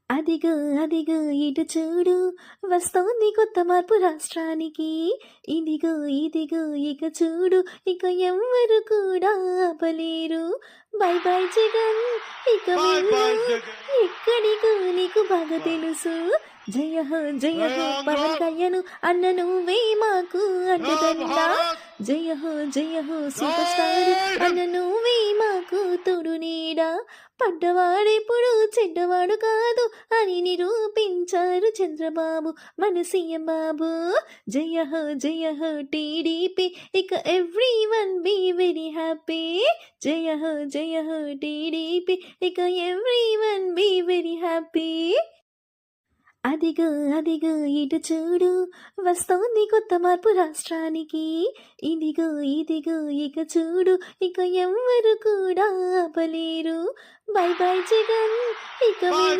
అదిగో అదిగో ఇటు చూడు వస్తోంది కొత్త మార్పు రాష్ట్రానికి. ఇదిగో ఇదిగో ఇక చూడు ఇక ఎవ్వరు కూడా ఆపలేరు. బై బై జగన్ ఇక బాయ్ వెళ్ళు బాయ్ జగన్. ఎక్కడికో నీకు బాగా తెలుసు. జయ హో రామ్ పవన్ రామ్ కళ్యాణ్ అన్న నువ్వే మాకు రామ్ అండదండ. భారత్ జయ హో సూపర్ స్టార్ జై అన్న హింద్. నువ్వే మాకు తోడు నీడ. పడ్డవాడెప్పుడు చెడ్డవాడు కాదు అని నిరూపించారు చంద్రబాబు మన సీఎం బాబు. జయ హో టీడీపీ ఇక everyone be very happy. జయ హో టీడీపీ ఇక everyone be very happy. అదిగో అదిగో ఇటు చూడు వస్తోంది కొత్త మార్పు రాష్ట్రానికి. ఇదిగో ఇదిగో ఇక చూడు ఇక ఎవ్వరు కూడా ఆపలేరు. బై బై జగన్ ఇక బాయ్ వెళ్ళు